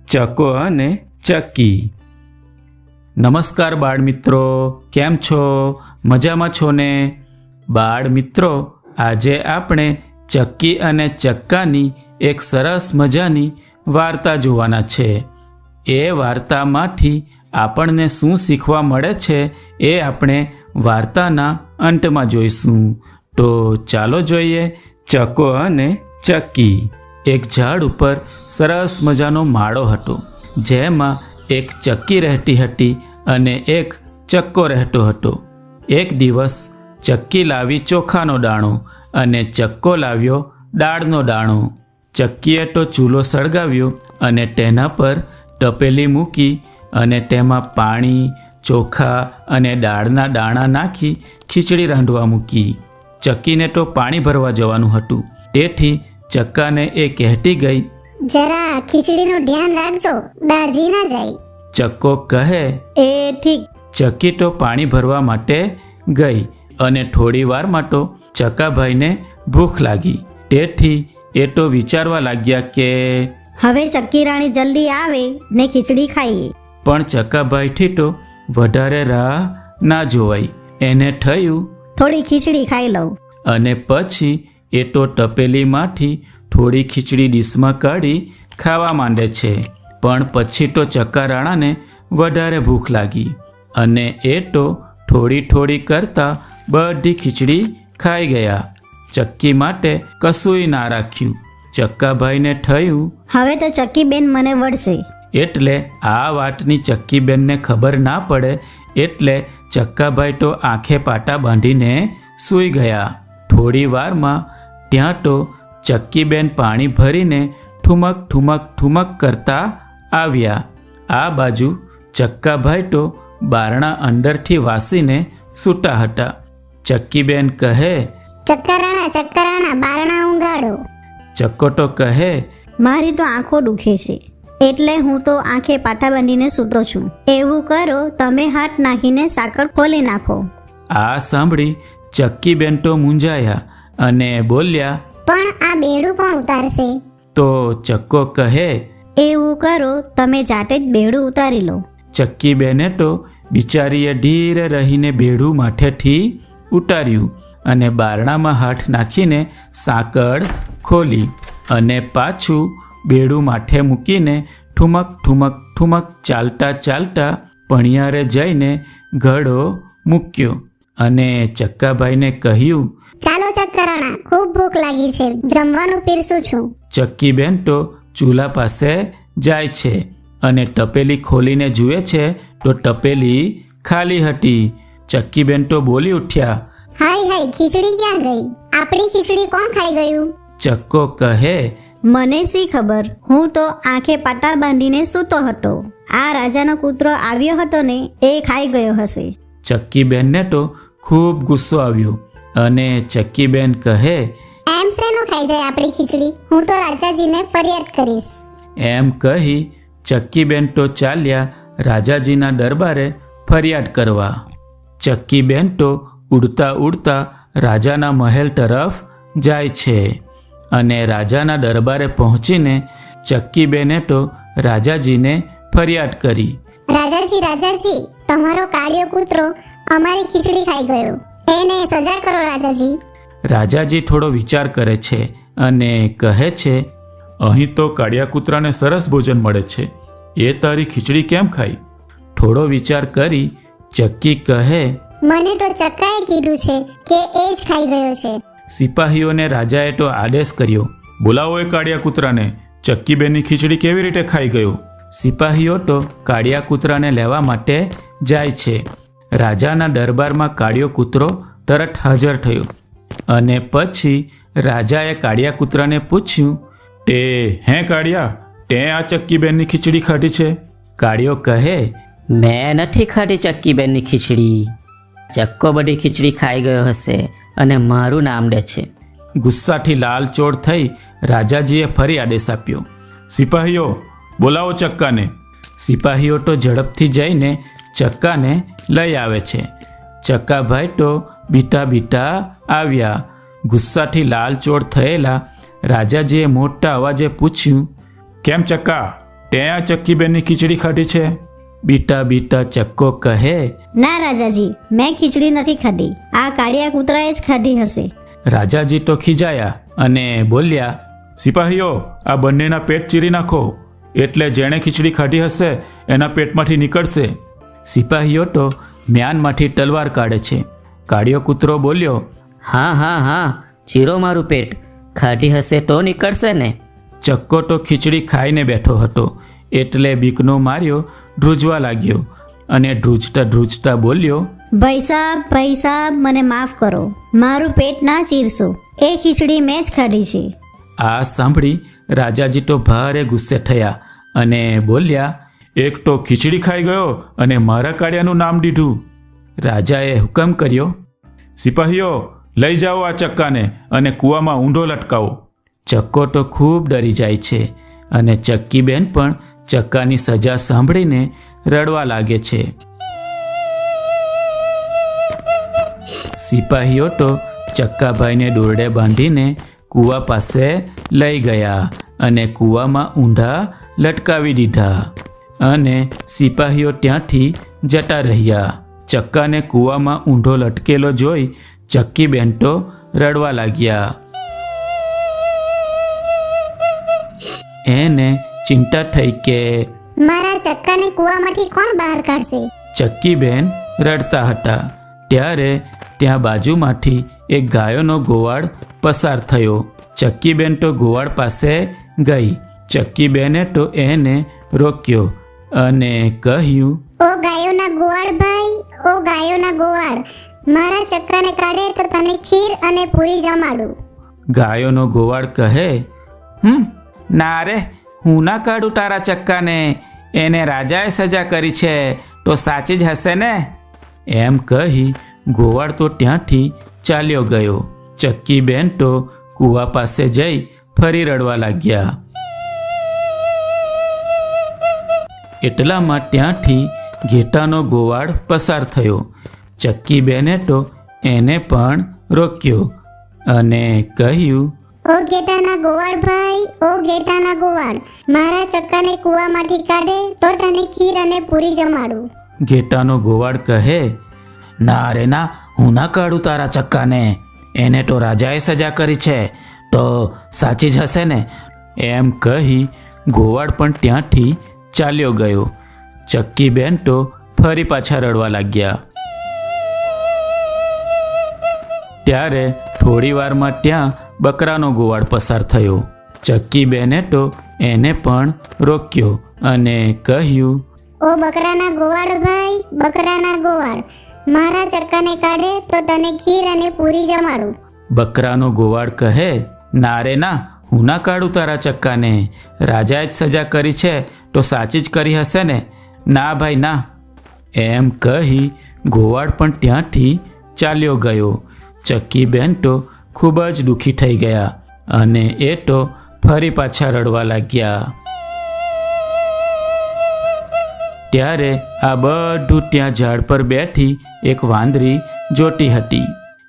ચકો અને ચક્કી. નમસ્કાર બાળ મિત્રો, કેમ છો? મજામાં છો ને? બાળ મિત્રો, આજે આપણે ચક્કી અને ચક્કાની એક સરસ મજાની વાર્તા જોવાના છે. એ વાર્તામાંથી આપણને શું શીખવા મળે છે એ આપણે વાર્તાના અંતમાં જોઈશું. તો ચાલો જોઈએ ચકો અને ચક્કી. એક ઝાડ ઉપર સરસ મજાનો માળો હતો, જેમાં એક ચક્કી રહેતી હતી અને એક ચક્કો રહેતો હતો. એક દિવસ ચક્કી લાવી ચોખાનો દાણો અને ચક્કો લાવ્યો દાળનો દાણો. ચક્કીએ તો ચૂલો સળગાવ્યો અને તેના પર તપેલી મૂકી અને તેમાં પાણી, ચોખા અને દાળના દાણા નાખી ખીચડી રાંધવા મૂકી. ચક્કીને તો પાણી ભરવા જવાનું હતું, તેથી ચક્કાને એ કહેતી ગઈ, જરા ખીચડીનું ધ્યાન રાખજો, દાજી ના જાય. ચક્કો કહે, એ ઠીક. ચક્કી તો પાણી ભરવા માટે ગઈ અને થોડી વારમાં તો ચક્કાભાઈને ભૂખ લાગી. તેથી એ તો વિચારવા લાગ્યા કે હવે ચક્કી રાણી જલ્દી આવે ને ખીચડી ખાઈએ. પણ ચક્કાભાઈથી તો વધારે રાહ ના જોવાઈ. એને થયું થોડી ખીચડી ખાઈ લઉં. અને પછી એ તો તપેલીમાંથી થોડી ખીચડી ડીશમાં કાઢી ખાવા માંડે છે. પણ પછી તો ચક્કારાણાને વધારે ભૂખ લાગી અને એ તો થોડી થોડી કરતાં બધી ખીચડી ખાઈ ગયા. ચક્કી માટે કશુંય ના રાખ્યું. ચક્કાભાઈને થયું હવે તો ચક્કી બેન મને વળશે. એટલે આ વાતની ચક્કીબેનને ખબર ના પડે એટલે ચક્કાભાઈ તો આંખે પાટા બાંધીને સૂઈ ગયા. થોડી વારમાં ત્યાં તો ચક્કીબેન પાણી ભરીને ઠુમક ઠુમક ઠુમક કરતા આવ્યા. આ બાજુ ચક્કાભાઈ તો બારણા અંદરથી વાસીને સૂતા હતા. ચક્કીબેન કહે, ચક્કરાણા બારણા ઊંઘાડો. ચક્કો તો કહે, મારી તો આંખો દુખે છે એટલે હું તો આંખે પાટા બાંધીને સૂતો છું. એવું કરો, તમે હાથ નાખીને સાકર ખોલી નાખો. આ સાંભળી ચક્કીબેન તો મૂંઝાયા અને બોલ્યા, પણ આ બેડું કોણ ઉતારશે? તો ચક્કો કહે, એવું કરો, તમે જાતે જ બેડું ઉતારી લો. ચક્કીબેને તો બિચારીએ ધીરે રહીને બેડું માથેથી ઉતાર્યું અને બારણામાં હાથ નાખીને સાંકળ ખોલી અને પાછું બેડું માથે મૂકીને ઠુમક ઠુમક ઠુમક ચાલતા ચાલતા પણિયારે જઈને ઘડો મૂક્યો અને ચક્કાભાઈને કહ્યું, ચાલો ચક્કરાણા, ખૂબ ભૂખ લાગી છે, જમવાનું પીરસું છું. ચક્કીબેન તો ચૂલા પાસે જાય છે અને ટપેલી ખોલીને જુએ છે તો ટપેલી ખાલી હતી. ચક્કીબેન તો બોલી ઉઠ્યા, હાય ખીચડી ક્યાં ગઈ? આપણી ખીચડી કોણ ખાઈ ગયું? ચક્કો કહે, મને શી ખબર, હું તો આંખે પાટા બાંધીને સૂતો હતો. આ રાજાનો કૂતરો આવ્યો હતો ને, એ ખાઈ ગયો હશે. ચક્કીબેનને તો ખૂબ ગુસ્સો આવ્યો અને ચક્કીબેન કહે, એમ શેનો ખાઈ જાય આપણી ખીચડી? હું તો રાજાજીને ફરિયાદ કરીશ. એમ કહી ચક્કીબેન તો ચાલ્યા રાજાજીના દરબારે ફરિયાદ કરવા. ચક્કીબેન તો ઉડતા ઉડતા રાજાના મહેલ તરફ જાય છે અને રાજાના દરબારે પહોંચીને ચક્કીબેને તો રાજાજીને ફરિયાદ કરી. રાજાજી, તમારો કાળિયો કૂતરો અમારી ખીચડી ખાઈ ગયો, એને સજા કરો રાજાજી. રાજાજી થોડો વિચાર કરે છે અને કહે છે, અહીં તો કાળિયા કૂતરાને સરસ ભોજન મળે છે, એ તારી ખીચડી કેમ ખાઈ? થોડો વિચાર કરી ચક્કી કહે, મને તો ચક્કાએ કીધું છે કે એ જ ખાઈ ગયો છે. સિપાહીઓને રાજાએ તો આદેશ કર્યો, બોલાવો એ કાળિયા કૂતરાને, ચક્કીબેનની ખીચડી કેવી રીતે ખાઈ ગયો? સિપાહીઓ તો કાળિયા કૂતરાને લેવા માટે જાય છે. રાજાના દરબારમાં કાળિયો કૂતરો તરત હાજર થયો અને પછી રાજાએ કાળિયા કૂતરાને પૂછ્યું, તે હે કાળિયા, તે આ ચક્કીબેનની ખીચડી ખાધી છે? કાળિયો કહે, મેં નથી ખાધી ચક્કીબેનની ખીચડી. ચક્કો બધી ખીચડી ખાઈ ગયો હશે અને મારું નામ લે છે. ગુસ્સાથી લાલચોળ થઈ રાજાજીએ ફરી આદેશ આપ્યો, સિપાહીઓ બોલાવો ચક્કાને. સિપાહીઓ તો ઝડપથી જઈને ચક્કાને લઈ આવે છે. ચક્કાભાઈ તો બીટા બીટા આવ્યા. ગુસ્સાથી લાલચોળ થયેલા રાજાજીએ મોટા અવાજે પૂછ્યું, કેમ ચક્કા, તે આ ચક્કીબેનની ખીચડી ખાધી છે? બીટા બીટા ચક્કો કહે. ના રાજાજી, મેં ખીચડી નથી ખાધી, આ કાળિયા કૂતરાએ જ ખાધી હશે. રાજાજી તો ખીજાયા અને બોલ્યા, સિપાહીઓ, આ બંનેના પેટ ચીરી નાખો, એટલે જેણે ખીચડી ખાધી હશે એના પેટમાંથી નીકળશે. સિપાહીઓ તો મ્યાનમાંથી તલવાર કાઢે છે. કાળિયો કૂતરો બોલ્યો, હા હા હા, ચીરો મારું પેટ, ખાધી હશે તો નીકળશે ને. ચક્કો તો ખીચડી ખાઈને બેઠો હતો, એટલે બીકનો માર્યો ધ્રુજવા લાગ્યો અને ધ્રુજતા ધ્રુજતા બોલ્યો, ભાઈ સાહેબ, મને માફ કરો, મારું પેટ ના ચીરશો, એ ખીચડી મેં જ ખાધી છે. આ સાંભળી રાજાજી તો ભારે ગુસ્સે થયા અને બોલ્યા, એક તો ખીચડી ખાઈ ગયો અને મારા કાળિયાનું નામ દીધું. રાજાએ હુકમ કર્યો, સિપાહીઓ, લઈ જાઓ આ ચક્કાને અને કૂવામાં ઊંધો લટકાવો. ચક્કો તો ખૂબ ડરી જાય છે અને ચક્કીબેન પણ ચક્કાની સજા સાંભળીને રડવા લાગે છે. સિપાહીઓ તો ચક્કાભાઈને દોરડે બાંધીને કૂવા પાસે લઈ ગયા અને કૂવામાં ઊંધા લટકાવી દીધા અને સિપાહીઓ ત્યાંથી જતા રહ્યા. ચક્કાને કૂવામાં ઊંધો લટકેલો જોઈ ચક્કીબેન તો રડવા લાગ્યા. એને ચિંતા થઈ કે મારા ચક્કાને કૂવામાંથી કોણ બહાર કાઢશે? ચક્કીબેન રડતા હતા. ત્યારે ત્યાં બાજુમાંથી એક ગાયોનો ગોવાળ પસાર થયો. ચક્કીબેન તો ગોવાળ પાસે ગઈ. ચક્કીબેને તો એને રોક્યો અને કહ્યું, ઓ ગાયોના ગોવાળ ભાઈ, ઓ ગાયોના ગોવાળ, મારા ચક્કાને કાઢે તો તને ખીર અને પૂરી જમાડું. ગાયોનો ગોવાળ કહે, ના રે, હું ના કાઢું તારા ચક્કાને, એને રાજાએ સજા કરી છે તો સાચી જ હશે ને. એમ કહી ગોવાળ તો ત્યાંથી ચાલ્યો ગયો. ચક્કીબેન તો કૂવા પાસે જઈ ફરી રડવા લાગ્યા. એટલામાં ત્યાંથી ઘેટાનો ગોવાળ પસાર થયો. ચક્કીબેને તો એને પણ રોક્યો અને કહ્યું, ઓ ઘેટાના ગોવાળ ભાઈ, ઓ ઘેટાના ગોવાળ, મારા ચક્કાને કૂવામાંથી કાઢે તો તને ખીર અને પૂરી જમાડું. ઘેટાનો ગોવાળ કહે, ના રે ના, હું ના કાઢું તારા ચક્કાને, એને તો રાજાએ સજા કરી છે તો સાચી જ હશે ને. એમ કહી ગોવાળ પણ ત્યાંથી ચાલ્યો ગયો. ચક્કીબેન તો ફરી પાછા રડવા લાગ્યા. ત્યારે થોડી વારમાં ત્યાં બકરાનો ગોવાળ પસાર થયો. ચક્કીબેને તો એને પણ રોક્યો અને કહ્યું, ઓ બકરાના ગોવાળ ભાઈ, બકરાના ગોવાળ, મારા ચક્કાને કાઢે તો તને ખીર અને પૂરી જમાડું. બકરાનો ગોવાળ કહે, ના રે ના, હું ના કાઢું તારા ચક્કાને, રાજાએ જ સજા કરી છે તો સાચી જ કરી હશે ને. ના ભાઈ ના. એમ કહી ગોવાળ પણ ત્યાંથી ચાલ્યો ગયો. ચક્કીબેન તો ખૂબ જ દુઃખી થઈ ગયા અને એ તો ફરી પાછા રડવા લાગ્યા. ત્યારે આ બધું ત્યાં ઝાડ પર બેઠી એક વાંદરી જોતી હતી.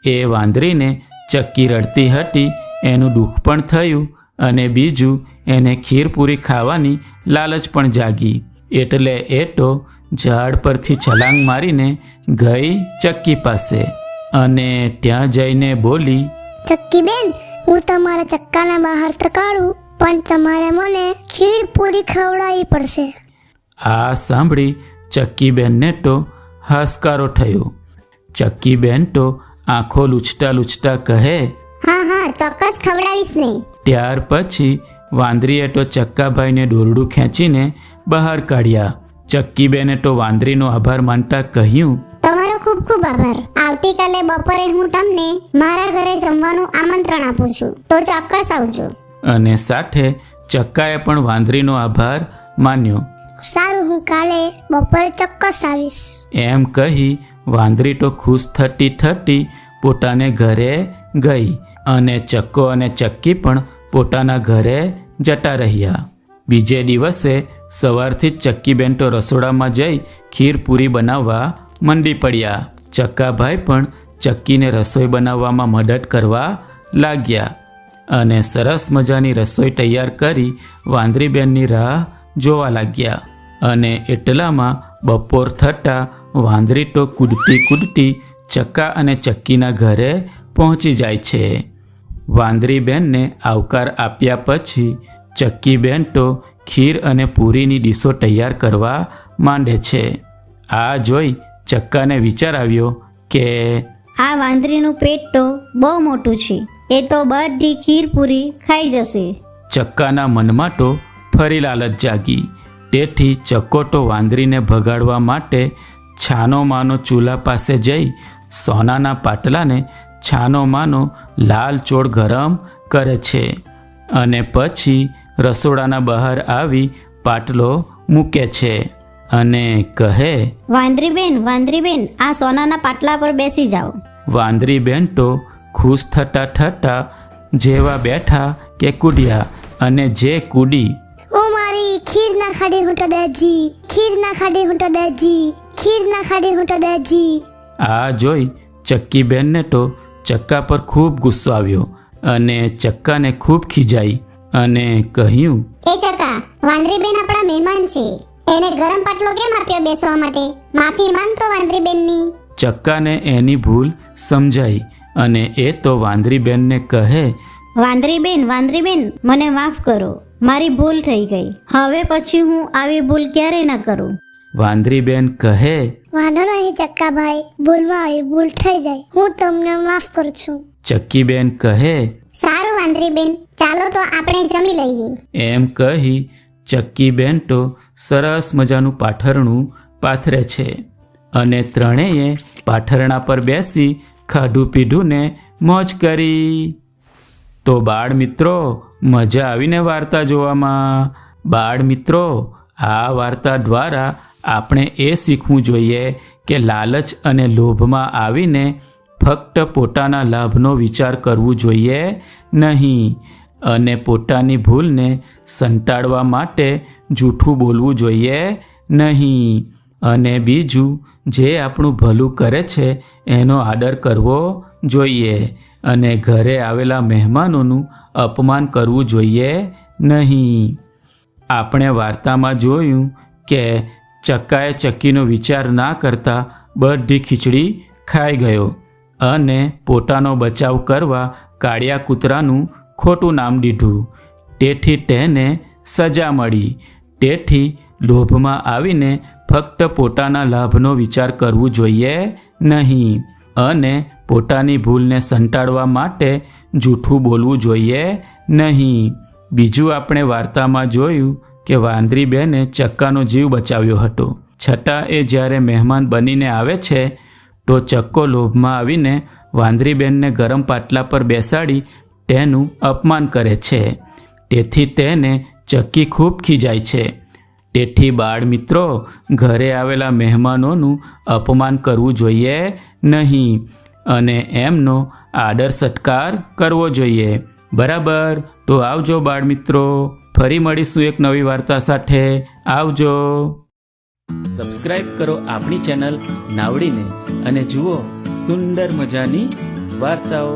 એ વાંદરીને ચક્કી રડતી હતી એનું દુઃખ પણ થયું અને બીજું એને ખીરપૂરી ખાવાની લાલચ પણ જાગી. એટલે એ તો ઝાડ પરથી છલાંગ મારીને ગઈ ચક્કી પાસે અને ત્યાં જઈને બોલી, ચક્કી બેન, હું તમારા ચક્કાના બહાર તો કાઢું, પણ તમારે મને ખીર પૂરી ખવડાવવી પડશે. આ સાંભળી ચક્કીબેનને તો હાશકારો થયો. ચક્કીબેન તો આંખો લૂછતા લૂછતા કહે, હા, ચોક્કસ ખવડાવીશ ને. ત્યાર પછી વાંદરીએ તો ચક્કાભાઈને દોરડું ખેંચીને બહાર કાઢ્યા. ચક્કીબેને તો વાંદરીનો આભાર માનતા કહ્યું, તમારો ખૂબ ખૂબ આભાર. આવતીકાલે બપોરે હું તમને મારા ઘરે જમવાનું આમંત્રણ આપું છું, તો ચોક્કસ આવજો. અને સાથે ચક્કાએ પણ વાંદરીનો આભાર માન્યો. સારું, હું કાલે બપોરે ચોક્કસ આવીશ. એમ કહી વાંદરી તો ખુશ થતી થતી પોતાને ઘરે ગઈ અને ચક્કો અને ચક્કી પણ પોતાના ઘરે જતા રહ્યા. બીજે દિવસે સવારથી જ ચક્કીબેન તો રસોડામાં જઈ ખીર પૂરી બનાવવા મંડી પડ્યા. ચક્કાભાઈ પણ ચક્કીને રસોઈ બનાવવામાં મદદ કરવા લાગ્યા અને સરસ મજાની રસોઈ તૈયાર કરી વાંદરીબેનની રાહ જોવા લાગ્યા. અને એટલામાં બપોર થતાં વાંદરી તો કૂદતી કૂદતી ચક્કા અને ચક્કીના ઘરે પહોંચી જાય છે. વાંદરીબેનને આવકાર આપ્યા પછી ચક્કીબેન તો ખીર અને પૂરીની ડીશો તૈયાર કરવા માંડે છે. આ જોઈ ચક્કાને વિચાર આવ્યો કે આ વાંદરીનું પેટ તો બહુ મોટું છે, એ તો બધી ખીર પૂરી ખાઈ જશે. ચક્કાના મનમાં તો ફરી લાલચ જાગી. તેથી ચક્કો તો વાંદરીને ભગાડવા માટે છાનો માનો ચૂલા પાસે જઈ સોનાના પાટલાને છાનો માનો લાલ ચોળ ગરમ કરે છે અને પછી રસોડાના બહાર આવી પાટલો મૂકે છે અને કહે, વાંદરીબેન, આ સોનાના પાટલા પર બેસી જાઓ. વાંદરીબેન તો ખુશ થતા થતા જેવા બેઠા કે કૂદ્યા અને જે કૂદી ઓ મારી ખીર ના ખાડી હું તો દાજી, ખીર ના ખાડી હું તો દાજી, ખીર ના ખાડી હું તો દાજી. આ જોઈ ચક્કીબેનને તો ચક્કા પર ખૂબ ગુસ્સો આવ્યો અને ચક્કાને ખૂબ ખીજાઈ અને કહ્યું, એ ચકા, વાંદરીબેન આપણા મહેમાન છે, એને ગરમ પાટલો કેમ આપ્યો બેસવા માટે? માફી માંગતો વાંદરીબેનની. ચક્કાને એની ભૂલ સમજાઈ અને એ તો વાંદરીબેનને કહે, વાંદરીબેન, મને માફ કરો, મારી ભૂલ થઈ ગઈ. હવે પછી હું આવી ભૂલ ક્યારેય ન કરું. વાંદરીબેન કહે, વાંધો નહીં ચક્કાભાઈ, ભૂલમાં આવી ભૂલ થઈ જાય, હું તમને માફ કરું છું. ચક્કીબેન કહે, સારું વાંદરીબેન, ચાલો તો આપણે જમી લઈએ. એમ કહી ચક્કીબેન તો સરસ મજાનું પાથરણું પાથરે છે અને ત્રણેય પાથરણા પર બેસી ખાધું પીધું ને મોજ કરી. તો બાળ મિત્રો, મજા આવીને વાર્તા જોવામાં. બાળ મિત્રો, આ વાર્તા દ્વારા આપણે એ શીખવું જોઈએ કે લાલચ અને લોભમાં આવીને ફક્ત પોતાના લાભનો વિચાર કરવું જોઈએ નહીં અને પોતાની ભૂલને સંટાળવા માટે જૂઠું બોલવું જોઈએ નહીં. અને બીજું, જે આપણું ભલું કરે છે એનો આદર કરવો જોઈએ અને ઘરે આવેલા મહેમાનોનું અપમાન કરવું જોઈએ નહીં. આપણે વાર્તામાં જોયું કે ચક્કાએ ચક્કીનો વિચાર ના કરતા બધી ખીચડી ખાઈ ગયો અને પોતાનો બચાવ કરવા કાળિયા કૂતરાનું ખોટું નામ દીધું. તેથી તેને સજા મળી. તેથી લોભમાં આવીને ફક્ત પોતાના લાભનો વિચાર કરવું જોઈએ નહીં અને પોતાની ભૂલને સંટાળવા માટે જૂઠું બોલવું જોઈએ નહીં. બીજું આપણે વાર્તામાં જોયું કે વાંદરીબેને ચક્કાનો જીવ બચાવ્યો હતો, છતાં એ જ્યારે મહેમાન બનીને આવે છે તો ચક્કો લોભમાં આવીને વાંદરીબેનને ગરમ પાટલા પર બેસાડી તેનું અપમાન કરે છે. તેથી તેને ચક્કી ખૂબ ખીજાય છે. તેથી બાળ મિત્રો, ઘરે આવેલા મહેમાનોનું અપમાન કરવું જોઈએ નહીં અને એમનો આદર સત્કાર કરવો જોઈએ. બરાબર? તો આવજો બાળ મિત્રો, ફરી મળીશું એક નવી વાર્તા સાથે. આવજો. સબસ્ક્રાઇબ કરો આપણી ચેનલ નાવડીને અને જુઓ સુંદર મજાની વાર્તાઓ.